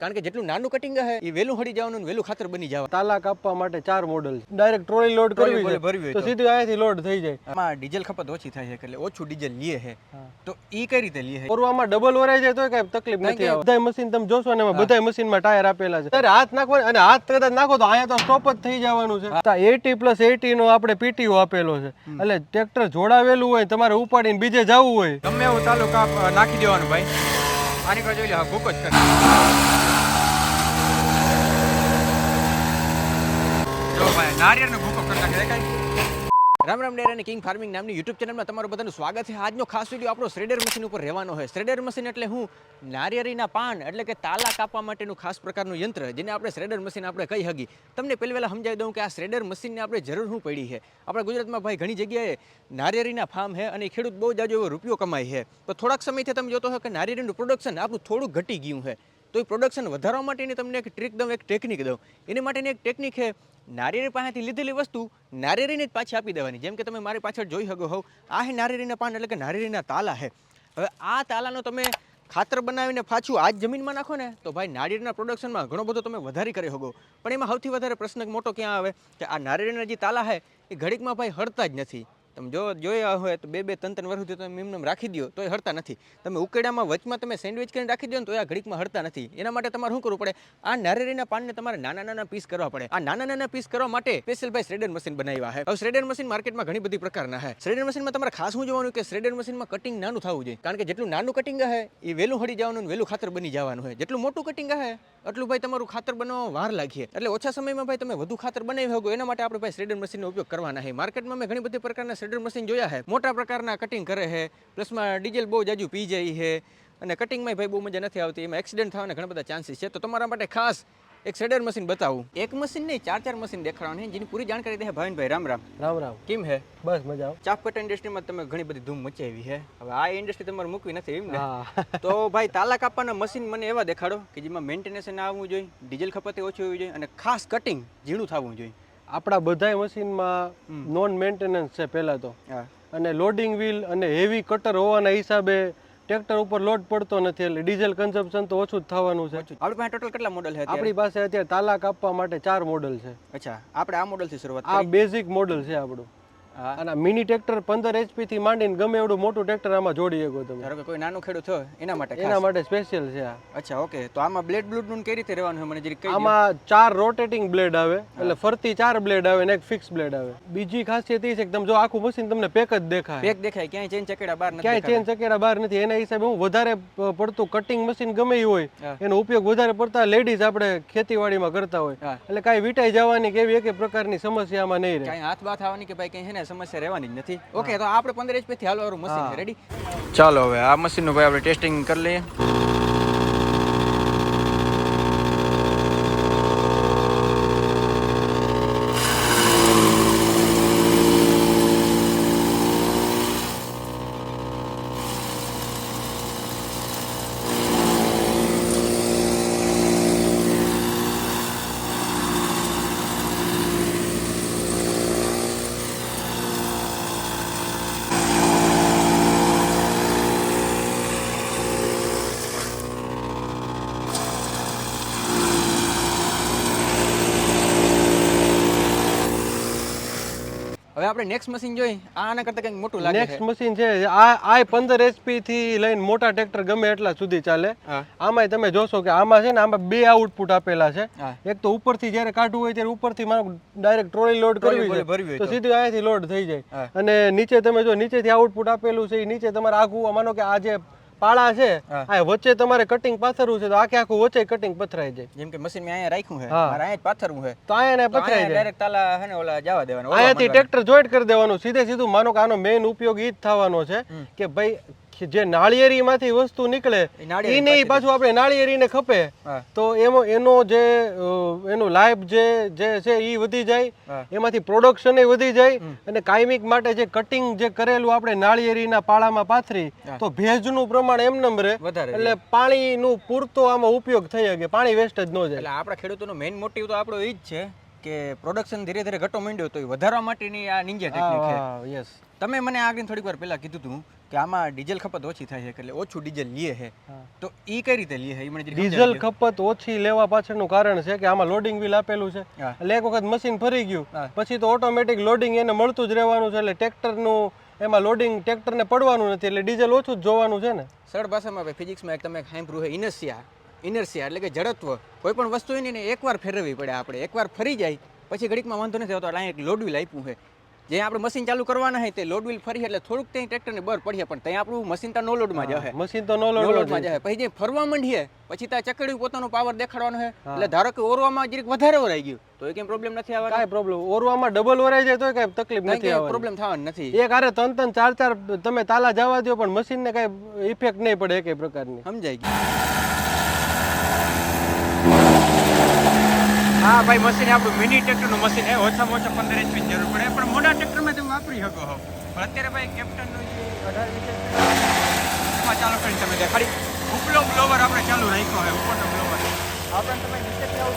કારણ કે જેટલું નાનું કટિંગ હે એ વેલું હળી જવાનું વેલું ખાતર બની જવાનું. તાલા કાપવા માટે 4 મોડલ ડાયરેક્ટ ટ્રોલી લોડ કરવી છે ભરવી તો સીધું અહીંયાથી લોડ થઈ જાય. આમાં ડીઝલ ખપત ઓછી થાય છે એટલે ઓછું ડીઝલ લે છે તો ઈ કઈ રીતે લે છે? ઓરવામાં ડબલ વરાઈ જાય તો કઈ તકલીફ નથી આવે. બધાય મશીન તમે જોશો ને એમાં બધાય મશીનમાં ટાયર આપેલા છે. ત્યારે હાથ નાખવા અને હાથ કદાચ નાખો તો અહીંયા તો સ્ટોપ જ થઈ જવાનું છે. 80+80 નો આપણે પીટીઓ આપેલો છે એટલે ટ્રેક્ટર જોડાવેલું હોય તમારે ઉપાડીને બીજે જવું હોય ગમે એવું તાલુકા નાખી દેવાનું ભાઈ. આની પર જોઈ લે ભૂકો જ કરે. જો ભાઈ નારિયેળનો ભૂકો કરી નાખે કાઈ. રામ રામ ડેર અને કિંગ ફાર્મિંગ નામની યુટ્યુબ ચેનલમાં તમારું બધાનું સ્વાગત છે. આજનો ખાસ વિડીયો આપણો શ્રેડર મશીન ઉપર રહેવાનો હોય. શ્રેડર મશીન એટલે હું નારિયેળીના પાન એટલે કે તાલા કાપવા માટેનું ખાસ પ્રકારનું યંત્ર જેને આપણે શ્રેડર મશીન આપણે કહી હકી. તમને પહેલી વહેલા સમજાવી દઉં કે આ શ્રેડર મશીનને આપણે જરૂર શું પડી છે. આપણા ગુજરાતમાં ભાઈ ઘણી જગ્યાએ નારિયેળીના ફાર્મ છે અને ખેડૂત બહુ જાજો એવો રૂપિયો કમાય છે. તો થોડાક સમયથી તમે જોતો હો કે નારિયેળીનું પ્રોડક્શન આપણું થોડું ઘટી ગયું છે. તો એ પ્રોડક્શન વધારવા માટેની તમને એક ટ્રીક દઉં, એક ટેકનિક દઉં. એની માટેની એક ટેકનિક છે નારિયેળી પાસેથી લીધેલી વસ્તુ નારિયેળીને જ પાછી આપી દેવાની. જેમ કે તમે મારી પાછળ જોઈ શકો હોવ આ હે નારિયેળીના પાન એટલે કે નારિયેળીના તાલા છે. હવે આ તાલાનો તમે ખાતર બનાવીને પાછું આ જ જમીનમાં નાખો ને તો ભાઈ નારિયેળના પ્રોડક્શનમાં ઘણો બધો તમે વધારી કરી શકો. પણ એમાં સૌથી વધારે પ્રશ્ન મોટો ક્યાં આવે કે આ નારિયેળીના જે તાલા છે એ ઘડીકમાં ભાઈ હળતા જ નથી. તમે જો જોયા હોય તો 2-3 વર્ષ સુધી તમે એમને રાખી દો તો એ હળતા નથી. તમે ઉકેડામાં વચમાં તમે સેન્ડવિચ કરીને રાખી દો ને તો એ ઘડીકમાં હળતા નથી. એના માટે તમારે શું કરવું પડે? આ નારિયેળીના પાનને તમારે નાના નાના પીસ કરવા પડે. આ નાના નાના પીસ કરવા માટે સ્પેશિયલ ભાઈ શ્રેડર મશીન બનાવ્યા છે. હવે શ્રેડર મશીન માર્કેટમાં ઘણી બધી પ્રકારના છે. શ્રેડર મશીનમાં તમારે ખાસ શું જોવાનું કે શ્રેડર મશીનમાં કટિંગ નાનું થવું જોઈએ. કારણ કે જેટલું નાનું કટિંગ હે એ વેલું હળી જવાનું વેલું ખાતર બની જવાનું હોય. જેટલું મોટું કટિંગ હે એટલું ભાઈ તમારું ખાતર બનાવવામાં વાર લાગીએ. એટલે ઓછા સમયમાં ભાઈ તમે વધુ ખાતર બનાવી શકો. એના માટે આપણે ભાઈ શ્રેડર મશીનનો ઉપયોગ કરવાના છે. માર્કેટમાં મેં ઘણી બધી પ્રકારના શ્રેડર મશીન જોયા છે. મોટા પ્રકારના કટિંગ કરે છે, પ્લસમાં ડીઝલ બહુ જાજુ પી જાય છે અને કટિંગમાં ભાઈ બહુ મજા નથી આવતી. એમાં એક્સિડન્ટ થવાના ઘણા બધા ચાન્સીસ છે. તો તમારા માટે ખાસ એક શ્રેડર મશીન બતાવું. એક મશીન નહીં 4 મશીન દેખાડવાનું છે જેની પૂરી જાણકારી દે ભાવિનભાઈ. રામ રામ. રામ રામ. કેમ હે? બસ મજા. ચાપ કટર ઇન્ડસ્ટ્રીમાં તમે ઘણી બધી ધૂમ મચાવી છે. હવે આ ઇન્ડસ્ટ્રી તમારે મૂકવી નથી એમ ને? તો ભાઈ તાલા કાપવાના મશીન મને એવા દેખાડો કે જેમાં મેન્ટેનન્સ ના આવવું જોઈએ, ડીઝલ ખપતે ઓછી હોવી જોઈએ અને ખાસ કટિંગ ઝીણું થવું જોઈએ. આપણા બધાય મશીનમાં નોન મેન્ટેનન્સ છે પહેલા તો, અને લોડિંગ વ્હીલ અને હેવી કટર હોવાના હિસાબે ટ્રેક્ટર ઉપર લોડ પડતો નથી એટલે ડીઝલ કન્ઝમ્પશન તો ઓછું જ થવાનું છે. આપણી પાસે ટોટલ કેટલા મોડલ છે? આપણી પાસે અત્યારે તાલા કાપવા માટે 4 મોડલ છે. અચ્છા, આપણે આ મોડલ થી શરૂઆત આ બેઝિક મોડલ છે આપણું. અને મિની ટ્રેક્ટર 15 HP થી માંડીને ગમે એવડું મોટું ટ્રેક્ટર આમાં જોડી શકો તમે. ધારો કે કોઈ નાનું ખેડૂત હોય એના માટે સ્પેશિયલ છે આ. અચ્છા, ઓકે. તો આમાં બ્લેડ નું કઈ રીતે રહેવાનું હોય મને જરી કહી દો. આમાં 4 રોટેટિંગ બ્લેડ આવે એટલે ફરતી 4 બ્લેડ આવે અને એક ફિક્સ બ્લેડ આવે. બીજી ખાસિયત એ છે કે તમે જો આખું મશીન તમને પેક જ દેખાય. પેક દેખાય, ક્યાંય ચેન ચકેડા બહાર નથી. ક્યાંય ચેન ચકેડા બહાર નથી. એના હિસાબે હું વધારે પડતું કટિંગ મશીન ગમે એ હોય એનો ઉપયોગ વધારે પડતા લેડીઝ આપણે ખેતીવાડીમાં કરતા હોય એટલે કાંઈ વીટાઈ જવાની કે એવી એક પ્રકારની સમસ્યા આમાં નહીં રહે. કાંઈ હાથ બાથ આવવાની કે ભાઈ કઈ છે ને સમસ્યા રહેવાની જ નથી. ઓકે, તો આપણે 15 HP થી હાલવાનું મશીન રેડી. ચાલો હવે આ મશીનનું ભાઈ આપણે ટેસ્ટિંગ કરી લઈએ. હવે આપણે નેક્સ્ટ મશીન જોઈ. આના કરતા કંઈક મોટું લાગે છે. નેક્સ્ટ મશીન છે આ 15 HP થી લઈને મોટા ટ્રેક્ટર ગમે એટલા સુધી ચાલે. આમાં તમે જોશો કે આમાં છે ને આમાં 2 આઉટપુટ આપેલા છે. એક તો ઉપરથી જ્યારે કાઢવું હોય ત્યારે ઉપરથી મારો ડાયરેક્ટ ટ્રોલી લોડ કરવી છે તો સીધું અહીંયાથી લોડ થઈ જાય. અને નીચે તમે જો નીચેથી આઉટપુટ આપેલું છે એ નીચે તમારે આખું માનો કે આ જે પાળા છે આ વચ્ચે તમારે કટિંગ પાથરવું છે તો આખું વચ્ચે કટિંગ પથરાઈ જાય. જેમ કે મશીન મેં અહીંયા રાખ્યું છે, મારે અહીંયા જ પાથરવું છે તો અહીંયા પથરાઈ જાય. ડાયરેક્ટ તાલા હે ને ઓલા જવા દેવાનો, અહીંયાથી ટ્રેક્ટર જોઈન્ટ કરી દેવાનું સીધું. માનો કે આનો મેઇન ઉપયોગ ઈ જ થવાનો છે કે ભાઈ જે નાળિયેરી માંથી વસ્તુ નીકળે એને પાછું આપણે નાળિયેરીને ખપે તો એનો જે એનું લાઈફ જે છે એ વધી જાય, એમાંથી પ્રોડક્શન વધી જાય અને કાયમિક માટે જે કટિંગ જે કરેલું આપણે નાળિયેરીના પાળામાં પાથરી તો ભેજનું પ્રમાણ એમનેમ રહે એટલે પાણીનું પૂરતો આમાં ઉપયોગ થઈ શકે, પાણી વેસ્ટ જ ન જાય. એટલે આપણા ખેડૂતોનો મેઇન મોટિવ તો આપણો એ જ છે કે પ્રોડક્શન ધીરે ધીરે ઘટો માંડ્યો તો એ વધારવા માટેની આ નિંજા ટેકનિક છે. યસ. તમે મને આગળ થોડીક વાર પહેલા કીધું હતું કે આમાં ડીઝલ ખપત ઓછી થાય છે એટલે ઓછું ડીઝલ લે છે તો ઈ કઈ રીતે લે છે ઈ મને જરીક ડીઝલ ખપત ઓછી લેવા પાછળનું કારણ છે કે આમાં લોડિંગ વ્હીલ આપેલું છે એટલે એક વખત મશીન ફરી ગયું પછી તો ઓટોમેટિક લોડિંગ એને મળતું જ રહેવાનું છે એટલે ટ્રેક્ટરનું એમાં લોડિંગ ટ્રેક્ટરને પડવાનું નથી એટલે ડીઝલ ઓછું જ જોવાનું છે ને. સરળ ભાષામાં ભાઈ ફિઝિક્સમાં એક તમે સાંભળ્યું છે ઇનર્શિયા એટલે કે જડત્વ. કોઈ પણ વસ્તુ હોય ને એકવાર ફેરવવી પડે આપણે, એકવાર ફરી જાય પછી ઘડીકમાં વાંધો નથી આવતો. એટલે અહીંયા એક લોડ વ્હીલ આપ્યું છે જે આપણે મશીન ચાલુ કરવાના હોય તે લોડ વ્હીલ ફરી એટલે થોડુંક ત્યાં ટ્રેક્ટરને બર પડીએ પણ ત્યાં આપણું મશીન તો નો લોડમાં જશે, મશીન તો નો લોડમાં જશે. પછી જે ફરવા માંડીએ પછી ત્યાં ચકડ્યું પોતાનો પાવર દેખાડવાનો છે એટલે ધારો કે ઓરવામાં જરીક વધારે ઓરાઈ ગયું તો એ કેમ પ્રોબ્લેમ નથી આવવાનો? કાંઈ પ્રોબ્લેમ ઓરવામાં ડબલ ઓરાઈ જાય તો કાંઈ તકલીફ નથી આવવાની, પ્રોબ્લેમ થવાનો નથી. એક આરે 3-3 4-4 તમે તાલા જવા દો પણ મશીનને કાંઈ ઇફેક્ટ નહીં પડે એકેય પ્રકારની. સમજાઈ ગયું? હા ભાઈ, મશીન આપણું મિની ટ્રેક્ટરનું મશીન છે. ઓછામાં ઓછા 15 HP ની જરૂર પડે પણ મોટા ટ્રેક્ટરમાં તમે વાપરી શકો છો. પણ અત્યારે ભાઈ કેપ્ટનનું જે 18 એમાં ચાલુ કરીને તમે દેખાડી ઉપલો બ્લોવર આપણે ચાલુ રાખ્યો હોય, ઉપરનો બ્લોવર આપણે તમે નીચેથી આવો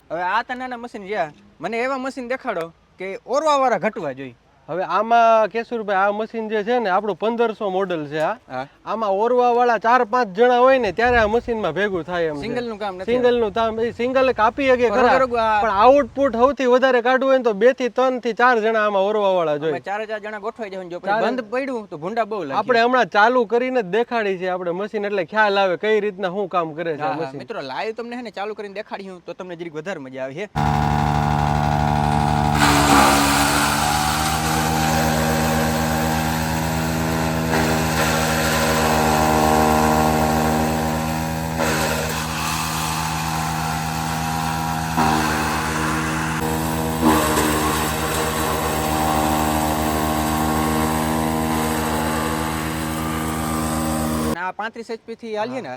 હવે આ તનાના મશીન જ્યાં મને એવા મશીન દેખાડો કે ઓરવા વાળા ઘટવા જોઈએ. હવે આમાં કેશુરભાઈ આ મશીન જે છે ને આપણું 1500 મોડલ છે. આમાં ઓરવા વાળા 4-5 જણા હોય ને ત્યારે આ મશીનમાં ભેગું થાય એમ. સિંગલ નું કામ નથી. સિંગલ નું કામ સિંગલ કાપી શકે ખરા પણ આઉટપુટ સૌથી વધારે કાઢવું હોય ને તો 2 થી 3 થી 4 જણા આમાં ઓરવા વાળા જોઈએ. 4 જણા ગોઠવાઈ જાય. જો બંધ પડ્યું તો ભૂંડા બહુ લાગે. આપણે હમણાં ચાલુ કરીને જ દેખાડી છે આપણે મશીન એટલે ખ્યાલ આવે કઈ રીતના શું કામ કરે છે મશીન. મિત્રો લાઈવ તમને હે ને ચાલુ કરીને દેખાડ્યું તો તમને જરીક વધારે મજા આવે છે. આ 35 HP થી હાલીએ ને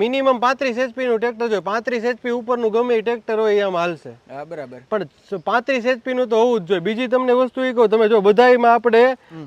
મિનિમમ 35 HP નું ટ્રેક્ટર જોઈએ. 35 HP ઉપરનું ગમે એ ટ્રેક્ટર હોય એમ હાલશે. હા બરાબર. પણ 35 HP નું તો હોવું જ જોઈએ. બીજી તમને વસ્તુ એ કહું, તમે જો બધાયમાં આપણે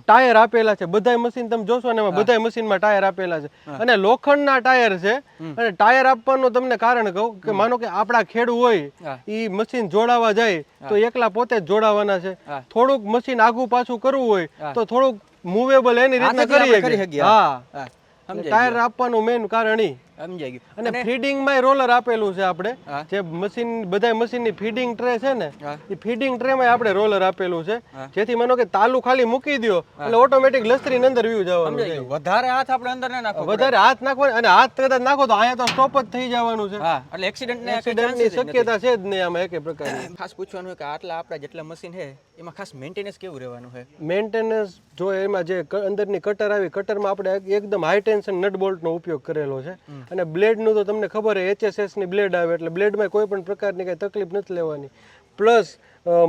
ટાયર આપેલા છે, બધાય મશીન તમે જોશો ને એમાં બધાય મશીનમાં ટાયર આપેલા છે અને લોખંડના ટાયર છે. અને ટાયર આપવાનું તમને કારણ કહું કે માનો કે આપણા ખેડૂ હોય ઈ મશીન જોડાવા જાય તો એકલા પોતે જ જોડાવાના છે. થોડુંક મશીન આગું પાછું કરવું હોય તો થોડુંક મૂવેબલ એની રીતના કરી શકીએ. હા, ટાયર આપવાનું મેઇન કારણ ઈ. સમજાઈ ગયું. અને ફીડિંગ માં રોલર આપેલું છે આપણે જે મશીન બધાય મશીન ની ફીડિંગ ટ્રે છે ને એ ફીડિંગ ટ્રે માં આપણે રોલર આપેલું છે જેથી માનો કે તાલુ ખાલી મૂકી દો એટલે ઓટોમેટિક લસ્તરી ની અંદર વ્યૂ જવાનું છે. વધારે હાથ આપણે અંદર ના નાખો, વધારે હાથ નાખવાનો અને હાથ કદાચ નાખો તો અહીંયા તો સ્ટોપ જ થઈ જવાનું છે. હા, એટલે એક્સિડન્ટ ની શક્યતા છે જ નહીં આમાં એકે પ્રકારની. ખાસ પૂછવાનું હોય કે આટલા આપણા જેટલા મશીન છે એમાં ખાસ મેન્ટેનન્સ કેવું રહેવાનું છે? મેન્ટેનન્સ જો એમાં જે અંદરની કટર આવી કટરમાં આપણે એકદમ હાઈ ટેન્શન નટ બોલ્ટ નો ઉપયોગ કરેલો છે અને બ્લેડ નું તો તમને ખબર છે HSS ની બ્લેડ આવે એટલે બ્લેડમાં કોઈ પણ પ્રકારની કઈ તકલીફ નથી લેવાની. પ્લસ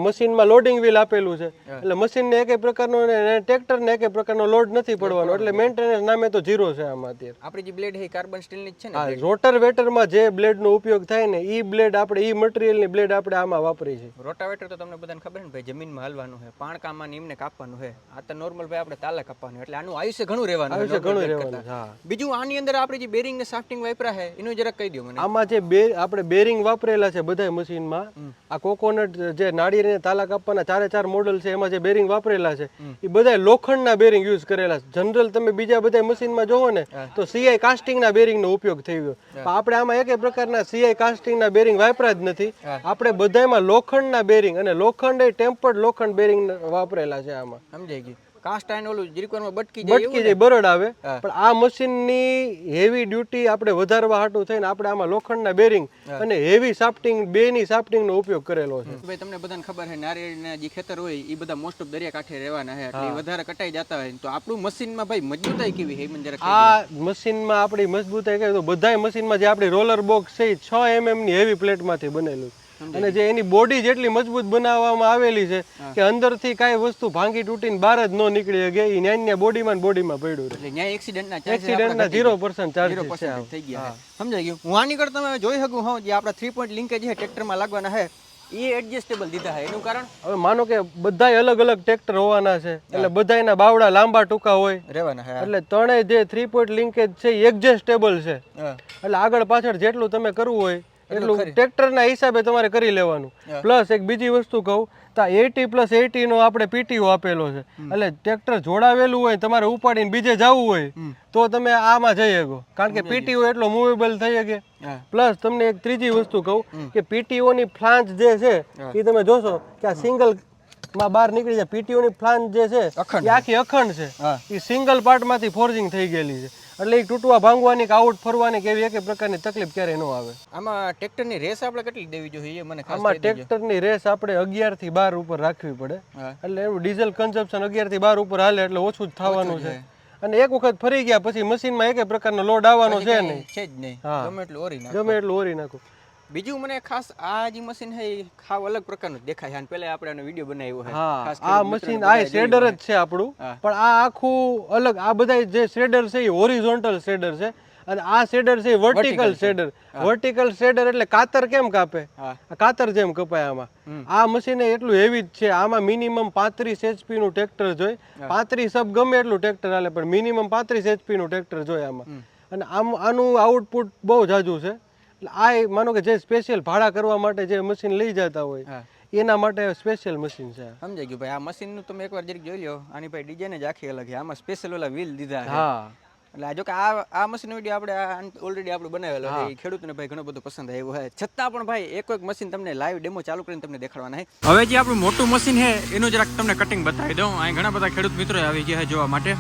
મશીનમાં લોડિંગ વ્હીલ આપેલું છે એટલે મશીનને એકેય પ્રકારનો ટ્રેક્ટરને એકેય પ્રકારનો લોડ નથી પડવાનો એટલે મેન્ટેનન્સ નામે તો ઝીરો છે આમાં અત્યારે. આપણી જે બ્લેડ છે કાર્બન સ્ટીલની જ છે ને? હા, રોટર વેટરમાં જે બ્લેડનો ઉપયોગ થાય ને ઈ બ્લેડ આપણે ઈ મટીરીયલની બ્લેડ આપણે આમાં વાપરી છે. રોટાવેટર તો તમને બધાને ખબર ને ભાઈ જમીનમાં હાલવાનું છે, પાણકામાં ને એમને કાપવાનું છે. આ તો નોર્મલ ભાઈ આપણે તાલા કાપવાનું એટલે આનું આયુષ્ય ઘણું રહેવાનું. હા, બીજું આની અંદર આપણે જે બેરિંગ ને શાફ્ટિંગ વાપરા છે એનું જરાક કહી દો મને. આમાં જે આપણે બેરિંગ વાપરેલા છે બધા મશીનમાં આ કોકોનટ જે નાળિયેરને તાલા કાપવાના 4 મોડલ છે એમાં જે બેરિંગ વાપરેલા છે એ બધા લોખંડના બેરિંગ યુઝ કરેલા છે. જનરલ તમે બીજા બધા મશીનમાં જોવો ને તો CI કાસ્ટિંગના બેરિંગનો ઉપયોગ થઈ ગયો. આપણે આમાં એકે પ્રકારના CI કાસ્ટિંગના બેરિંગ વાપરા જ નથી. આપણે બધામાં લોખંડના બેરિંગ અને લોખંડ એ ટેમ્પર્ડ લોખંડ બેરિંગ વાપરેલા છે આમાં. સમજાઈ ગયું. કાસ્ટ આયર્ન ઓલું જીરીકોરમાં બટકી જાય બરડ આવે પણ આ મશીનની હેવી ડ્યુટી આપણે વધારવા હાટું થઈને આપણે આમાં લોખંડના બેરિંગ અને હેવી શાફ્ટિંગ બેની શાફ્ટિંગનો ઉપયોગ કરેલો છે. ભાઈ તમને બધાને ખબર છે નારિયેળના જે ખેતર હોય એ બધા મોસ્ટ ઓફ દરિયા કાંઠે રહેવાના છે એટલે વધારે કટાઈ જતા હોય તો આપણું મશીનમાં ભાઈ મજબૂતાઈ કેવી છે મને જરા આ મશીનમાં આપણી મજબૂતાઈ કહે તો બધાય મશીનમાં જે આપણી રોલર બોક્સ છે 6 mm ની હેવી પ્લેટમાંથી બનેલું અને જે એની બોડી જેટલી મજબૂત બનાવવામાં આવેલી છે કે અંદરથી કાંઈ વસ્તુ ભાંગી તૂટીને બહાર જ ન નીકળી શકે એ ન્યાય બોડીમાં પડ્યું એટલે ન્યાય એક્સિડન્ટના 0% ચાર્જીસ થઈ ગયા. સમજાઈ ગયું. હું આની કરતા તમે જોઈ શકું હું જે આપણા 3 પોઈન્ટ લિંકેજ છે ટ્રેક્ટરમાં લાગવાના છે એ એડજસ્ટેબલ દીધા છે. એનું કારણ હવે માનો કે બધાય અલગ અલગ ટ્રેક્ટર હોવાના છે એટલે બધાયના બાવડા લાંબા ટૂંકા હોય રહેવાના છે એટલે ત્રણેય જે 3 પોઈન્ટ લિંકેજ છે એ એડજસ્ટેબલ છે એટલે આગળ પાછળ જેટલું તમે કરવું હોય એટલું ટ્રેક્ટરના હિસાબે તમારે કરી લેવાનું. પ્લસ એક બીજી વસ્તુ કહું તો 80+80 નો આપણે પીટીઓ આપેલો છે, એટલે ટ્રેક્ટર જોડાવેલું હોય તમારે ઉપાડીને બીજે જવું હોય તો તમે આમાં જઈ શકો, કારણ કે પીટીઓ એટલો મૂવેબલ થઈ શકે. પ્લસ તમને એક ત્રીજી વસ્તુ કહું કે પીટીઓ ની ફ્લાંજ જે છે એ તમે જોશો કે આ સિંગલ માં બહાર નીકળી જાય. પીટીઓ ની ફ્લાંજ જે છે એ આખી અખંડ છે, એ સિંગલ પાર્ટ માંથી ફોર્જિંગ થઈ ગયેલી છે, એટલે એ તૂટવા ભાંગવાની કે આઉટ ફરવાની કે એવી એક પ્રકારની તકલીફ ક્યારેય ન આવે. આમાં ટ્રેક્ટરની રેસ આપણે કેટલી દેવી જોઈએ મને ખાસ આમાં ટ્રેક્ટરની રેસ આપણે 11 થી 12 ઉપર રાખવી પડે, એટલે એવું ડીઝલ કન્ઝમ્પશન 11 થી 12 ઉપર હાલે એટલે ઓછું જ થવાનું છે. અને એક વખત ફરી ગયા પછી મશીનમાં એક પ્રકારનો લોડ આવવાનો છે નહીં, છે જ નહીં, ગમે એટલું ઓરી નાખો. બીજું મને ખાસ આ જે મશીન છે એ ખાવ અલગ પ્રકારનું દેખાય છે, અને પહેલા આપણે આનો વિડિયો બનાવ્યો છે. હા, આ મશીન આ શેડર જ છે આપણું, પણ આ આખું અલગ. આ બધા જે શેડર છે એ હોરિઝોન્ટલ શેડર છે, અને આ શેડર છે વર્ટિકલ શેડર. વર્ટિકલ શેડર એટલે કાતર કેમ કાપે, કાતર જેમ કપાય આમાં. આ મશીન એટલું હેવી જ છે, આમાં મિનિમમ 35 HP નું ટ્રેક્ટર જોઈએ. 35 સબ ગમે એટલું ટ્રેક્ટર હાલે, પણ મિનિમમ 35 HP નું ટ્રેક્ટર જોઈએ આમાં. અને આનું આઉટપુટ બહુ જાજુ છે. આ માનો કે જે સ્પેશિયલ ભાડા કરવા માટે જે મશીન લઈ જતા હોય એના માટે સ્પેશિયલ મશીન છે. સમજાઈ ગયું ભાઈ. આ મશીન નું તમે એકવાર જરીક જોઈ લો, આની ભાઈ ડિઝાઇન જ આખી અલગ છે. આમાં સ્પેશિયલ ઓલા વ્હીલ દીધા છે. હા, એટલે જો કે આ મશીનનો વિડીયો આપણે ઓલરેડી આપણે બનાવેલો છે, એ ખેડૂતોને ભાઈ ઘણો બધો પસંદ આવ્યો છે. છતાં પણ ભાઈ એક મશીન તમને લાઈવ ડેમો ચાલુ કરીને તમને દેખાડવાના છે. હવે જે આપણું મોટું મશીન છે એનું જરાક તમને કટિંગ બતાવી દઉં. અહીં ઘણા બધા ખેડૂત મિત્રો આવી ગયા છે જોવા માટે.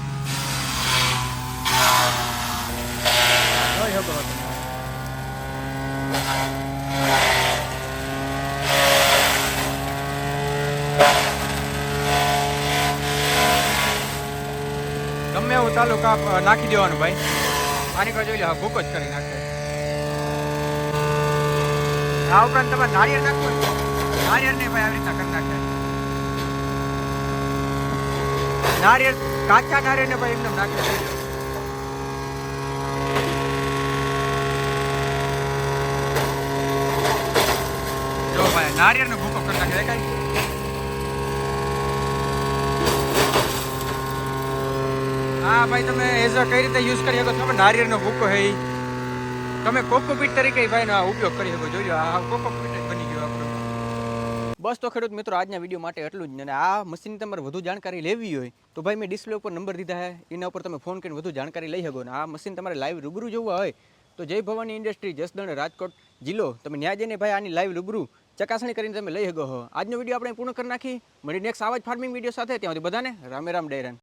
ગમે એવું ચાલુ કાપ નાખી દેવાનું ભાઈ. આની પર જોઈ લો, હા ભૂકો જ કરી નાખે. આ ઉપરાંત તમારે નાળિયેર નાખવું હોય, નાળિયેર ને ભાઈ આવી રીતના કરી નાખે. નાળિયેર, કાચા નાળિયેર ને ભાઈ એકદમ નાખી દે. જો ભાઈ નાળિયેર નો ભૂકો કરી નાખે. દેખાય હા ભાઈ, તમે એઝ કઈ રીતે યુઝ કરી શકો તમે નારિયેળનો ભૂકો છે તમે કોકોપીટ તરીકે ભાઈ નો ઉપયોગ કરી શકો. જોજો આ કોકોપીટ બની ગયો આપણો. બસ તો ખેડૂત મિત્રો આજના વિડીયો માટે એટલું જ. અને આ મશીન તમારે વધુ જાણકારી લેવી હોય તો ભાઈ મેં ડિસ્પ્લે ઉપર નંબર દીધા છે, એના ઉપર તમે ફોન કરીને વધુ જાણકારી લઈ શકો. અને આ મશીન તમારે લાઈવ રૂબરૂ જોવા હોય તો જય ભવાની ઇન્ડસ્ટ્રી, જસદણ, રાજકોટ જિલ્લો, તમે ન્યા જઈને ભાઈ આની લાઈવ રૂબરૂ ચકાસણી કરીને તમે લઈ શકો. આજનો વિડીયો આપણે પૂર્ણ કરી નાખી. મળી નેક્સ્ટ આવા જ ફાર્મિંગ વિડીયો સાથે. ત્યાં સુધી બધાને રામે રામ ડેરન.